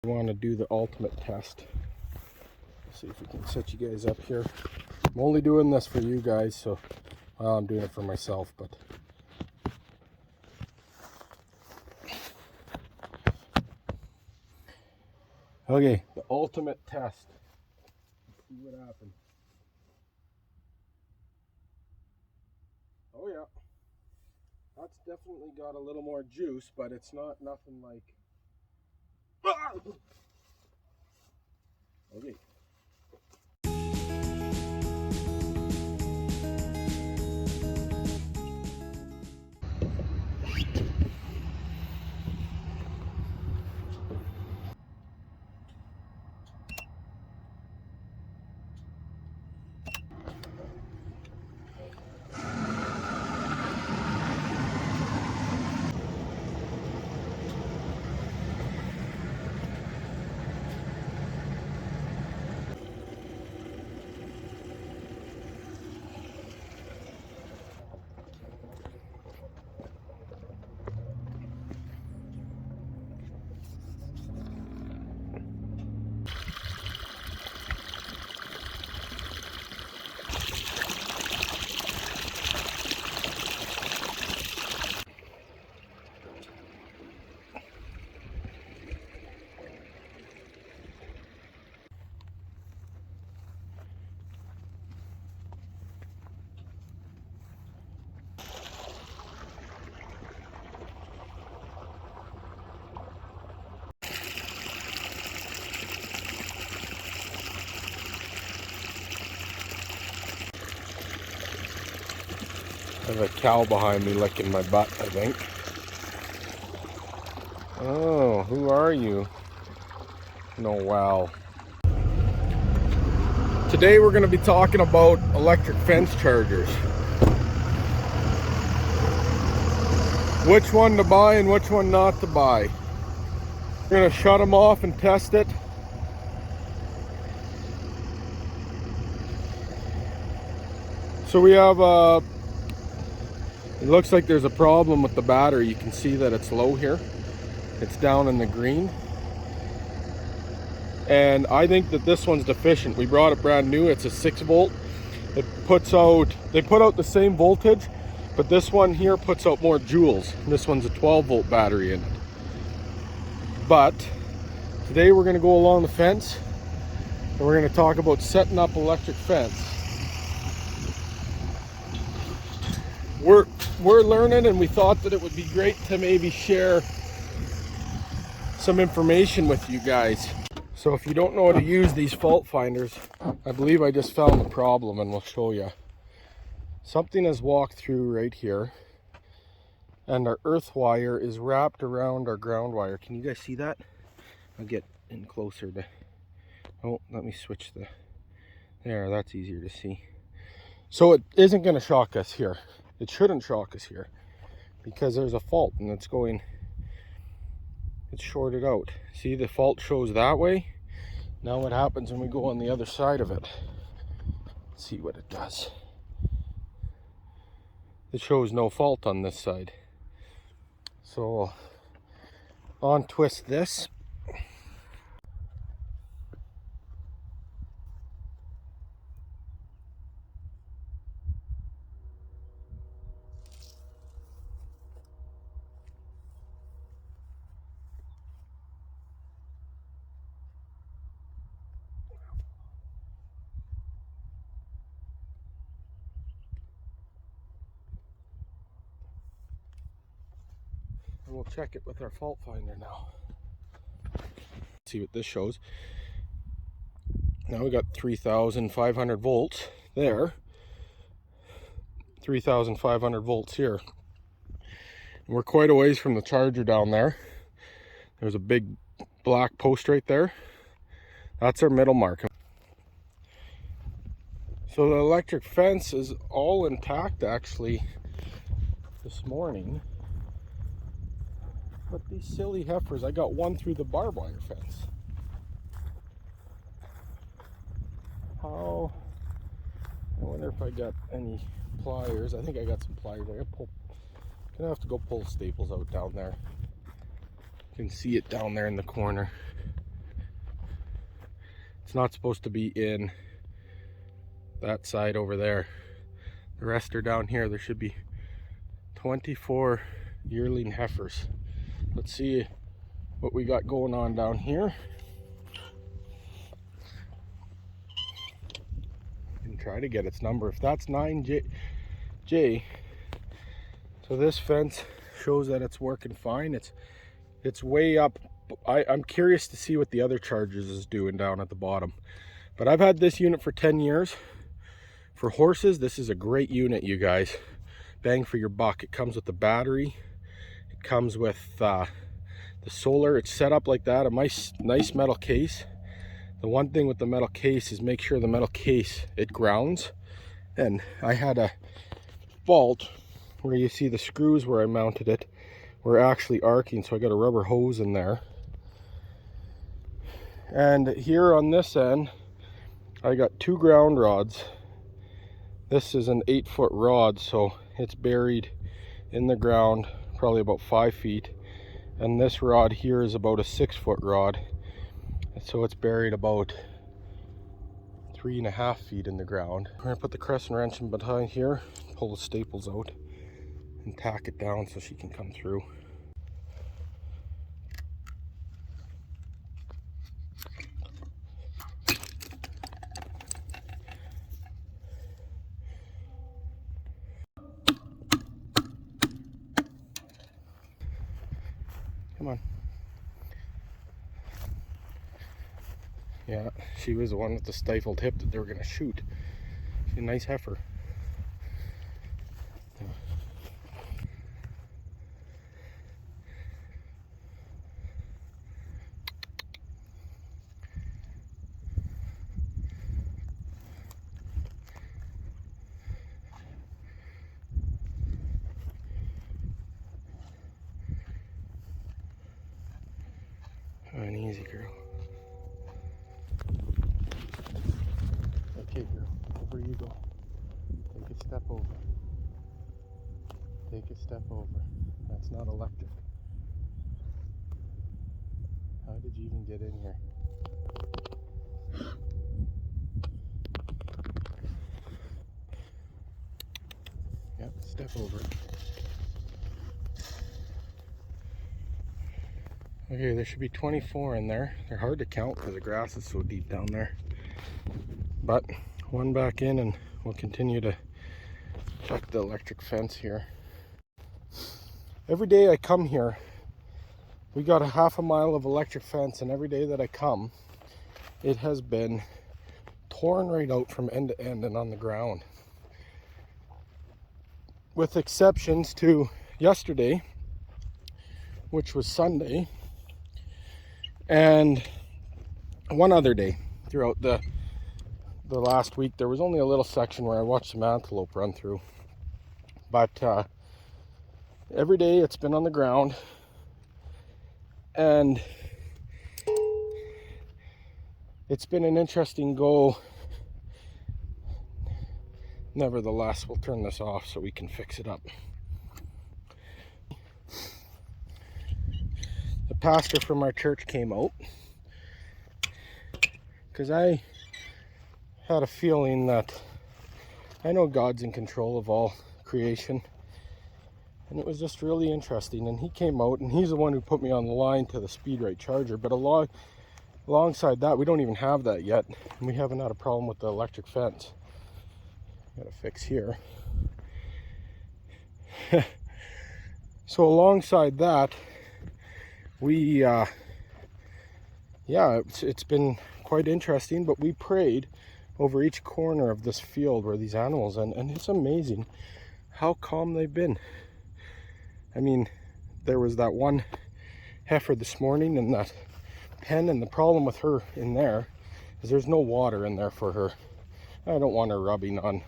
We want to do the ultimate test. Let's see if we can set you guys up here. I'm only doing this for you guys, so well, I'm doing it for myself, but okay, the ultimate test. Let's see what happens. Oh yeah, that's definitely got a little more juice, but it's not nothing like. Okay. I have a cow behind me licking my butt, I think. Oh, who are you? Noel. Today we're going to be talking about electric fence chargers. Which one to buy and which one not to buy. We're going to shut them off and test it. So we have it looks like there's a problem with the battery. You can see that it's low here. It's down in the green. And I think that this one's deficient. We brought it brand new. It's a 6-volt. It puts out, they put out the same voltage, but this one here puts out more joules. This one's a 12-volt battery in it. But today we're going to go along the fence and we're going to talk about setting up electric fence. We're learning, and we thought that it would be great to maybe share some information with you guys. So if you don't know how to use these fault finders, I believe I just found the problem and we'll show you. Something has walked through right here and our earth wire is wrapped around our ground wire. Can you guys see that? I'll get in closer to, oh, let me switch the, there, that's easier to see. So it isn't going to shock us here. It shouldn't shock us here because there's a fault and it's going, it's shorted out. See, the fault shows that way. Now what happens when we go on the other side of it? Let's see what it does. It shows no fault on this side. So untwist this. And we'll check it with our fault finder now. See what this shows. Now we got 3,500 volts there. 3,500 volts here. And we're quite a ways from the charger down there. There's a big black post right there. That's our middle mark. So the electric fence is all intact actually this morning. But these silly heifers, I got one through the barbed wire fence. How? I wonder if I got any pliers. I think I got some pliers. Gonna have to go pull staples out down there. You can see it down there in the corner. It's not supposed to be in that side over there. The rest are down here. There should be 24 yearling heifers. Let's see what we got going on down here. And try to get its number. If that's 9J, so this fence shows that it's working fine. It's way up. I'm curious to see what the other charges is doing down at the bottom. But I've had this unit for 10 years. For horses, this is a great unit, you guys. Bang for your buck. It comes with the battery. It comes with the solar. It's set up like that. A nice metal case. The one thing with the metal case is make sure the metal case, it grounds. And I had a fault where you see the screws where I mounted it were actually arcing, so I got a rubber hose in there. And here on this end, I got 2 ground rods. This is an 8-foot rod, so it's buried in the ground, probably about 5 feet. And this rod here is about a 6-foot rod. So it's buried about 3.5 feet in the ground. We're gonna put the crescent wrench in behind here, pull the staples out, and tack it down so she can come through. Come on. Yeah, she was the one with the stifled hip that they were gonna shoot. She's a nice heifer. Yeah. Oh, an easy girl. Okay, girl, over you go. Take a step over. Take a step over. That's not electric. How did you even get in here? Yep, step over. Okay, there should be 24 in there. They're hard to count because the grass is so deep down there. But one back in and we'll continue to check the electric fence here. Every day I come here, we got a half a mile of electric fence, and every day that I come, it has been torn right out from end to end and on the ground. With exceptions to yesterday, which was Sunday, and one other day throughout the last week. There was only a little section where I watched some antelope run through, but every day it's been on the ground, and it's been an interesting go. Nevertheless, we'll turn this off so we can fix it up. The pastor from our church came out because I had a feeling that I know God's in control of all creation, and it was just really interesting. And he came out, and he's the one who put me on the line to the SpeedRite charger. But alongside that, we don't even have that yet, and we haven't had a problem with the electric fence. Got to fix here. So alongside that, we it's been quite interesting, but we prayed over each corner of this field where these animals, and it's amazing how calm they've been. I mean, there was that one heifer this morning in that pen, and the problem with her in there is there's no water in there for her. I don't want her rubbing on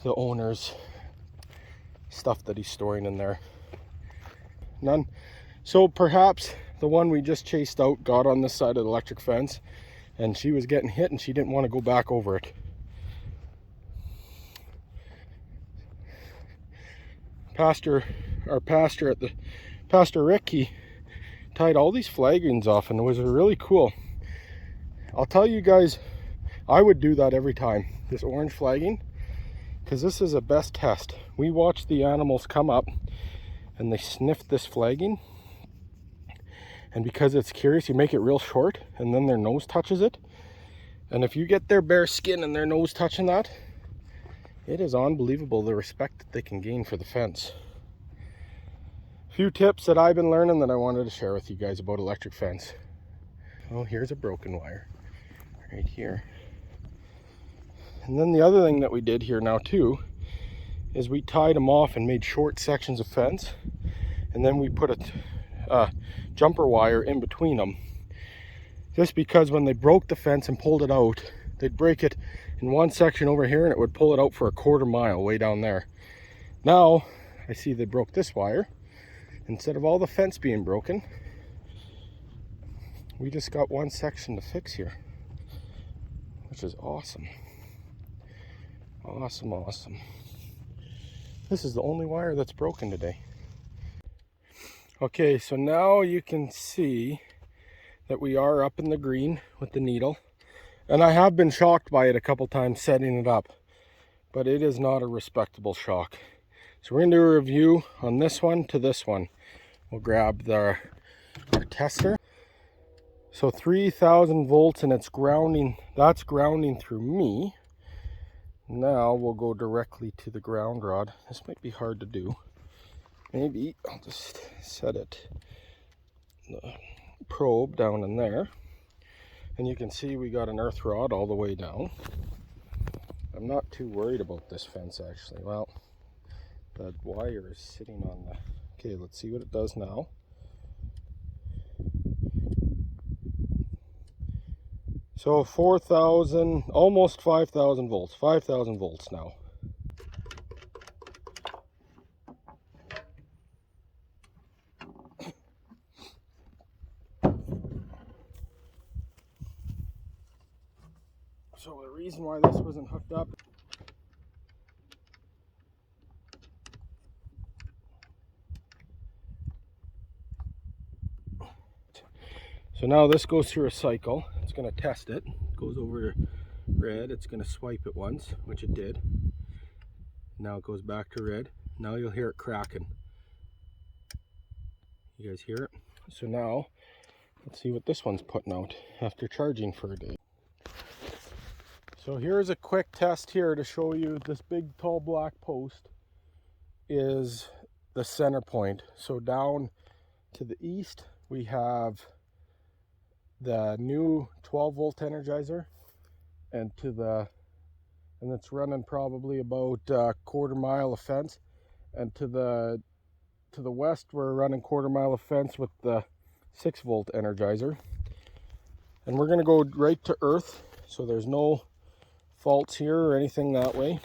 the owner's stuff that he's storing in there. None. So perhaps the one we just chased out got on this side of the electric fence, and she was getting hit and she didn't want to go back over it. Pastor Rick, he tied all these flagrings off, and it was really cool. I'll tell you guys, I would do that every time, this orange flagging, because this is a best test. We watch the animals come up and they sniff this flagging, and because it's curious, you make it real short and then their nose touches it. And if you get their bare skin and their nose touching that, it is unbelievable the respect that they can gain for the fence. A few tips that I've been learning that I wanted to share with you guys about electric fence. Oh, here's a broken wire right here. And then the other thing that we did here now too is we tied them off and made short sections of fence, and then we put a jumper wire in between them, just because when they broke the fence and pulled it out, they'd break it in one section over here and it would pull it out for a quarter mile way down there. Now I see they broke this wire. Instead of all the fence being broken, we just got one section to fix here, which is awesome. Awesome, awesome. This is the only wire that's broken today. Okay, so now you can see that we are up in the green with the needle. And I have been shocked by it a couple times setting it up, but it is not a respectable shock. So we're going to do a review on this one to this one. We'll grab our tester. So 3,000 volts, and it's grounding. That's grounding through me. Now we'll go directly to the ground rod. This might be hard to do. Maybe I'll just set it, the probe down in there. And you can see we got an earth rod all the way down. I'm not too worried about this fence actually. Well, that wire is sitting on the... Okay, let's see what it does now. So 4,000, almost 5,000 volts. 5,000 volts now. So the reason why this wasn't hooked up, so now this goes through a cycle. It's going to test it. It goes over to red. It's going to swipe it once, which it did. Now it goes back to red. Now you'll hear it cracking. You guys hear it? So now let's see what this one's putting out after charging for a day. So here's a quick test here to show you this big tall black post is the center point. So down to the east we have the new 12 volt Energizer, and it's running probably about a quarter mile of fence, and to the west we're running quarter mile of fence with the 6 volt Energizer. And we're going to go right to earth, so there's no faults here or anything that way.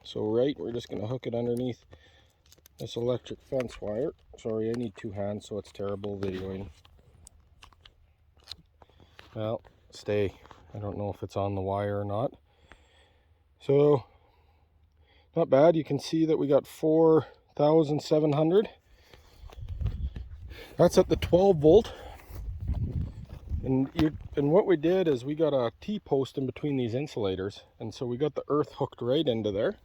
So we're just going to hook it underneath this electric fence wire. Sorry, I need two hands, so it's terrible videoing. Well, stay. I don't know if it's on the wire or not. So not bad. You can see that we got 4,700. That's at the 12 volt. And what we did is we got a T-post in between these insulators, and so we got the earth hooked right into there.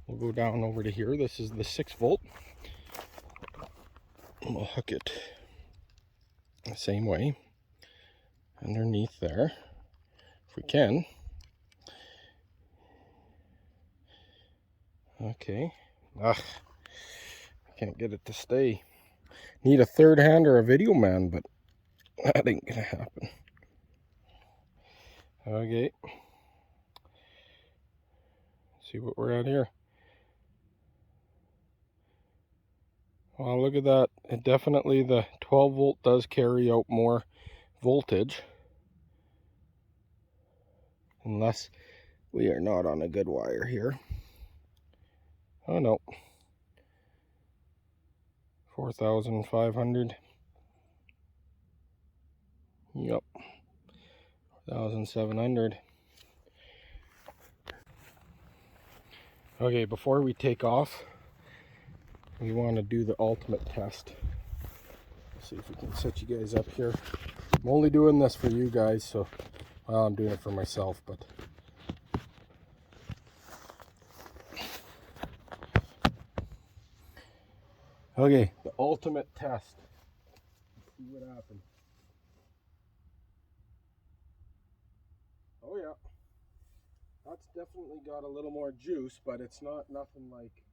We'll go down over to here. This is the 6 volt. And we'll hook it the same way underneath there, if we can. Okay. I can't get it to stay. Need a third hand or a video man, but that ain't gonna happen. Okay. See what we're at here. Well, look at that. It definitely, the 12 volt does carry out more voltage. Unless we are not on a good wire here. Oh no. 4,500. Yep. 4,700. Okay, before we take off, we want to do the ultimate test. Let's see if we can set you guys up here. I'm only doing this for you guys, so Well, I'm doing it for myself, but okay, the ultimate test. Let's see what happens. Oh yeah, that's definitely got a little more juice, but it's not nothing like